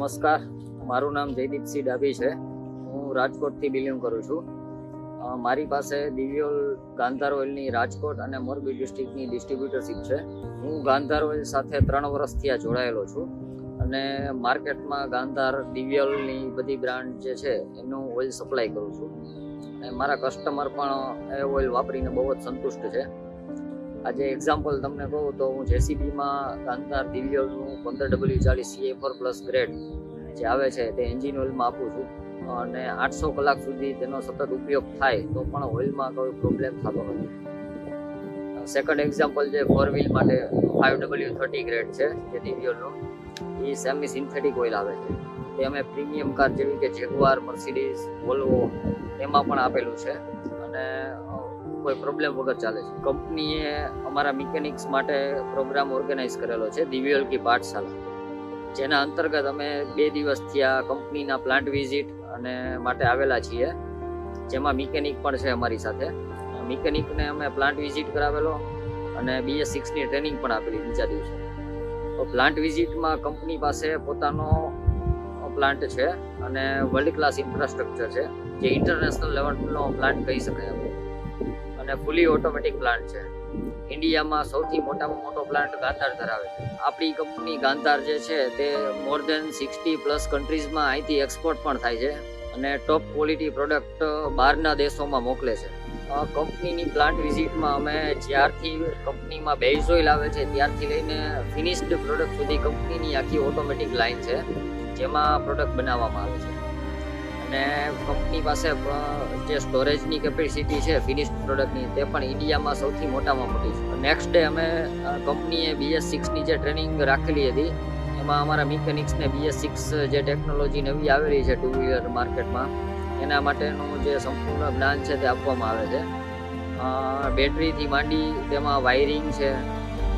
નમસ્કાર, મારું નામ જયદીપસિંહ ડાભી છે. હું રાજકોટથી બિલોંગ કરું છું. મારી પાસે દિવ્યોલ ગાંધાર ઓઇલની રાજકોટ અને મોરબી ડિસ્ટ્રિક્ટની ડિસ્ટ્રીબ્યુટરશીપ છે. હું ગાંધાર ઓઇલ સાથે 3 વર્ષથી જોડાયેલો છું અને માર્કેટમાં ગાંધાર દિવ્યોલની બધી બ્રાન્ડ જે છે એનું ઓઇલ સપ્લાય કરું છું અને મારા કસ્ટમર પણ એ ઓઇલ વાપરીને બહુ જ સંતુષ્ટ છે. આજે એક્ઝામ્પલ તમને કહું તો હું જેસીબીમાં ગાંધાર દિવ્યોલનું 15W40 CA4+ ગ્રેડ જે આવે છે તે એન્જિન ઓઇલમાં આપું છું અને 800 કલાક સુધી તેનો સતત ઉપયોગ થાય તો પણ ઓઇલમાં કોઈ પ્રોબ્લેમ થતો નથી. સેકન્ડ એક્ઝામ્પલ જે 4 વ્હીલ માટે 5W30 ગ્રેડ છે જે દિવ્યોલનો, એ સેમી સિન્થેટિક ઓઇલ આવે છે. તે અમે પ્રીમિયમ કાર જેવી કે જેગુઆર, મર્સિડીઝ, વોલ્વો એમાં પણ આપેલું છે અને કોઈ પ્રોબ્લેમ વગર ચાલે છે. કંપનીએ અમારા મિકેનિક્સ માટે પ્રોગ્રામ ઓર્ગેનાઇઝ કરેલો છે દિવ્યોલ કી પાઠશાલા, જેના અંતર્ગત અમે 2 દિવસથી આ કંપનીના પ્લાન્ટ વિઝિટ અને માટે આવેલા છીએ, જેમાં મિકેનિક પણ છે અમારી સાથે. મિકેનિકને અમે પ્લાન્ટ વિઝિટ કરાવેલો અને BS6ની ટ્રેનિંગ પણ આપેલી બીજા દિવસે. તો પ્લાન્ટ વિઝિટમાં કંપની પાસે પોતાનો પ્લાન્ટ છે અને વર્લ્ડ ક્લાસ ઇન્ફ્રાસ્ટ્રક્ચર છે, જે ઇન્ટરનેશનલ લેવલનો પ્લાન્ટ કહી શકાય અને ફૂલી ઓટોમેટિક પ્લાન્ટ છે. ઇન્ડિયામાં સૌથી મોટામાં મોટો પ્લાન્ટ ગાંધાર ધરાવે છે. આપણી કંપની ગાંધાર જે છે તે મોર દેન 60+ કન્ટ્રીઝમાં અહીંથી એક્સપોર્ટ પણ થાય છે અને ટોપ ક્વોલિટી પ્રોડક્ટ બહારના દેશોમાં મોકલે છે. કંપનીની પ્લાન્ટ વિઝિટમાં અમે જ્યારથી કંપનીમાં બેઝ ઓઇલ આવે છે ત્યારથી લઈને ફિનિશ્ડ પ્રોડક્ટ સુધી કંપનીની આખી ઓટોમેટિક લાઇન છે જેમાં પ્રોડક્ટ બનાવવામાં આવે છે અને કંપની પાસે જે સ્ટોરેજની કેપેસિટી છે ફિનિશ્ડ પ્રોડક્ટની તે પણ ઇન્ડિયામાં સૌથી મોટામાં મોટી છે. નેક્સ્ટ ડે અમે કંપનીએ BS6ની જે ટ્રેનિંગ રાખેલી હતી એમાં અમારા મિકેનિક્સને BS6 જે ટેકનોલોજી નવી આવેલી છે 2 વ્હીલર માર્કેટમાં એના માટેનું જે સંપૂર્ણ જ્ઞાન છે તે આપવામાં આવે છે. બેટરીથી માંડી તેમાં વાયરિંગ છે,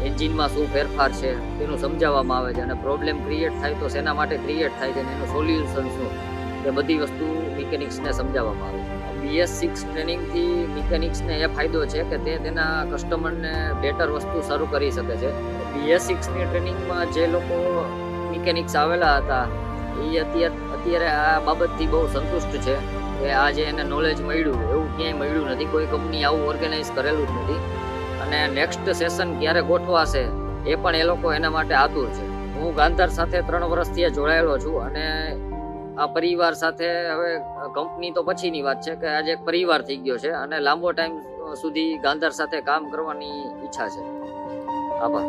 એન્જિનમાં શું ફેરફાર છે તેનું સમજાવવામાં આવે છે અને પ્રોબ્લેમ ક્રિએટ થાય તો શેના માટે ક્રિએટ થાય છે અને એનું સોલ્યુશન શું, એ બધી વસ્તુ મિકેનિક્સને સમજાવવામાં આવે છે. BS6 ટ્રેનિંગથી મિકેનિક્સને એ ફાયદો છે કે તે તેના કસ્ટમરને બેટર વસ્તુ શરૂ કરી શકે છે. BS6ની ટ્રેનિંગમાં જે લોકો મિકેનિક્સ આવેલા હતા એ અત્યારે આ બાબતથી બહુ સંતુષ્ટ છે કે આ જે એને નોલેજ મળ્યું એવું ક્યાંય મળ્યું નથી, કોઈ કંપની આવું ઓર્ગેનાઇઝ કરેલું જ નથી અને નેક્સ્ટ સેશન ક્યારે ગોઠવાશે એ પણ એ લોકો એના માટે આતુર છે. હું ગાંધાર સાથે 3 વર્ષથી જોડાયેલો છું અને આ પરિવાર સાથે હવે કંપની તો પછીની વાત છે કે આજે એક પરિવાર થઈ ગયો છે અને લાંબો ટાઈમ સુધી ગાંધાર સાથે કામ કરવાની ઈચ્છા છે. આભાર.